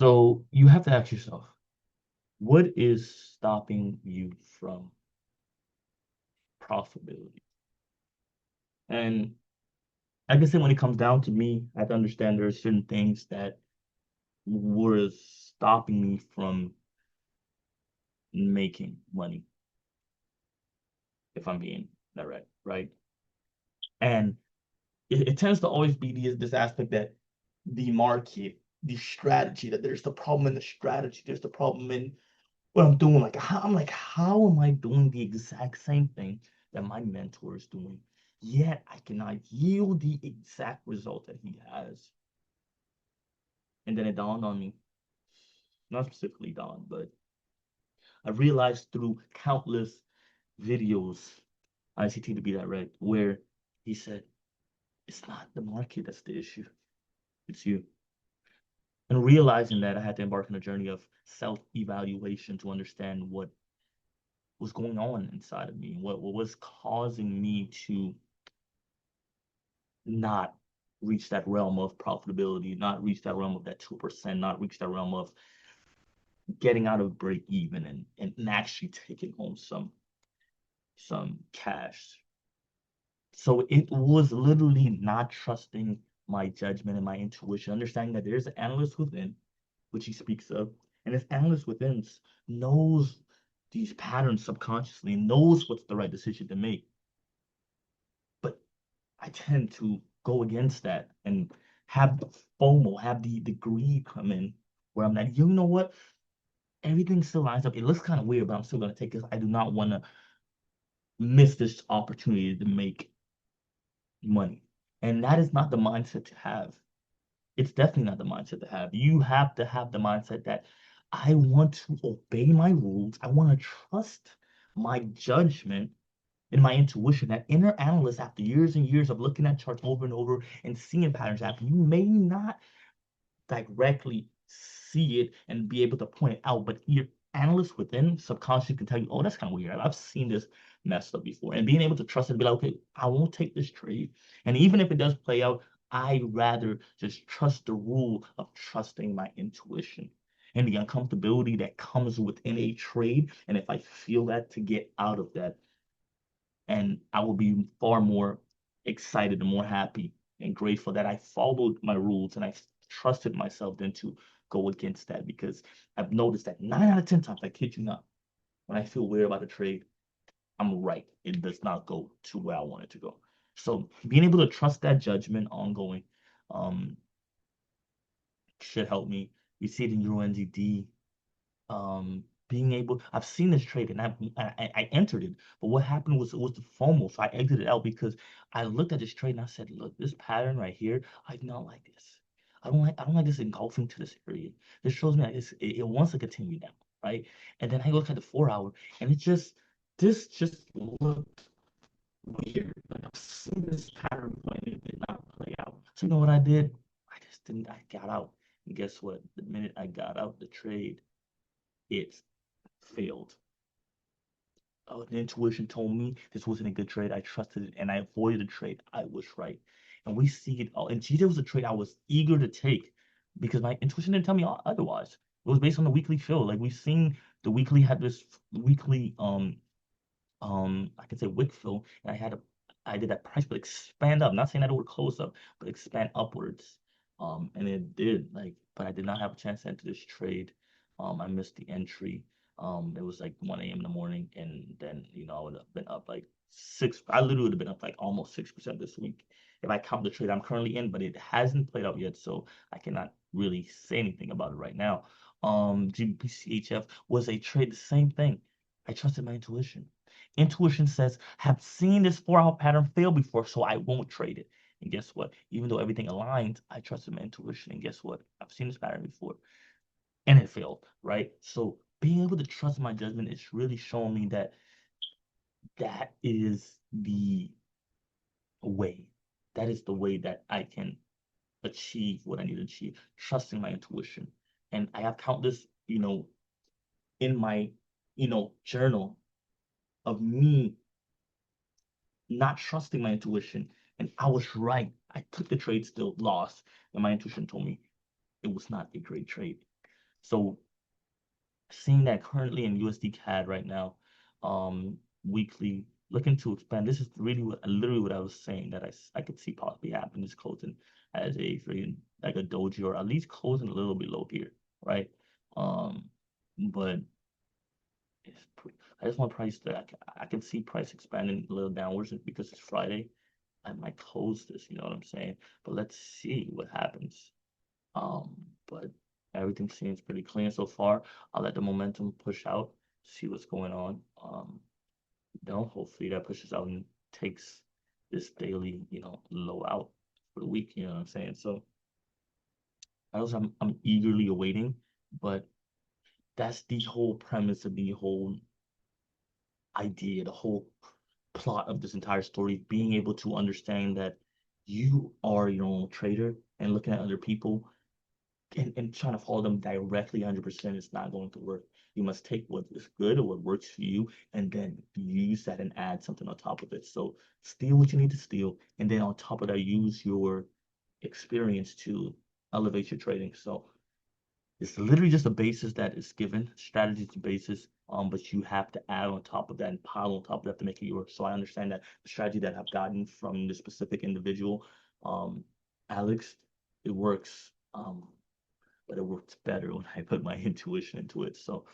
So you have to ask yourself, what is stopping you from profitability? And like I said, when it comes down to me, I have to understand there are certain things that were stopping me from making money, if I'm being direct, right? And it tends to always be this aspect that the market, the strategy, that there's the problem in the strategy, there's the problem in what I'm doing. How am I doing the exact same thing that my mentor is doing? Yet I cannot yield the exact result that he has. And then it dawned on me, not specifically dawned, but I realized through countless videos, ICT to be direct, where he said, it's not the market that's the issue, it's you. And realizing that, I had to embark on a journey of self-evaluation to understand what was going on inside of me, what was causing me to not reach that realm of profitability, not reach that realm of that 2%, not reach that realm of getting out of break even and actually taking home some cash. So it was literally not trusting my judgment and my intuition, understanding that there's an analyst within, which he speaks of, and this analyst within knows these patterns subconsciously and knows what's the right decision to make. But I tend to go against that and have the FOMO, have the greed come in where I'm like, you know what? Everything still lines up. It looks kind of weird, but I'm still gonna take this. I do not want to miss this opportunity to make money. And that is not the mindset to have. It's definitely not the mindset to have. You have to have the mindset that I want to obey my rules. I want to trust my judgment and my intuition. That inner analyst, after years and years of looking at charts over and over and seeing patterns happen, you may not directly see it and be able to point it out, but your analyst within subconsciously can tell you, oh, that's kind of weird. I've seen this messed up before. And being able to trust it and be like, okay, I won't take this trade. And even if it does play out, I rather just trust the rule of trusting my intuition and the uncomfortability that comes within a trade. And if I feel that, to get out of that, and I will be far more excited and more happy and grateful that I followed my rules and I trusted myself than to go against that, because I've noticed that 9 out of 10 times, I kid you not, when I feel weird about a trade, I'm right. It does not go to where I want it to go. So being able to trust that judgment ongoing um, should help me. We see it in Euro NZD, being able, I've seen this trade and I entered it, but what happened was, it was the FOMO, so I exited out because I looked at this trade and I said, look, this pattern right here, I do not like this. I don't like this engulfing to this area. This shows me that it wants to continue down, right? And then I look at the 4 hour, and this just looked weird. Like, I've seen this pattern before and it did not play out. So you know what I did? I just didn't. I got out, and guess what? The minute I got out the trade, it failed. The intuition told me this wasn't a good trade. I trusted it and I avoided the trade. I was right. And we see it all. And GJ was a trade I was eager to take because my intuition didn't tell me otherwise. It was based on the weekly fill. Like, we've seen the weekly had this weekly I can say wick fill, and I did that price, but expand up. Not saying that it would close up, but expand upwards. And it did, like, but I did not have a chance to enter this trade. I missed the entry. It was like 1 a.m. in the morning, and then I would have been up like six. I literally would have been up like almost 6% this week if I count the trade I'm currently in, but it hasn't played out yet, so I cannot really say anything about it right now. GBPCHF was a trade, the same thing. I trusted my intuition. Intuition says, have seen this 4 hour pattern fail before, so I won't trade it. And guess what? Even though everything aligned, I trusted my intuition. And guess what? I've seen this pattern before and it failed, right? So being able to trust my judgment is really showing me that that is the way. That is the way that I can achieve what I need to achieve, trusting my intuition. And I have countless, in my, journal of me not trusting my intuition. And I was right. I took the trade, still lost. And my intuition told me it was not a great trade. So seeing that currently in USD CAD right now, weekly looking to expand. This is really what literally what I was saying that I could see possibly happen is closing as a freaking like a doji or at least closing a little bit low here, right? Um, but I just want price that I can see price expanding a little downwards because it's Friday. I might close this, you know what I'm saying? But let's see what happens. Um, but everything seems pretty clean so far. I'll let the momentum push out, see what's going on. Hopefully that pushes out and takes this daily, low out for the week, you know what I'm saying? So I'm eagerly awaiting, but that's the whole premise of the whole idea, the whole plot of this entire story, being able to understand that you are your own trader and looking at other people and trying to follow them directly 100% is not going to work. You must take what is good or what works for you and then use that and add something on top of it. So steal what you need to steal, and then on top of that, use your experience to elevate your trading. So it's literally just a basis that is given, strategy to basis, but you have to add on top of that and pile on top of that to make it yours. So I understand that the strategy that I've gotten from this specific individual, um, Alex, it works, but it works better when I put my intuition into it. So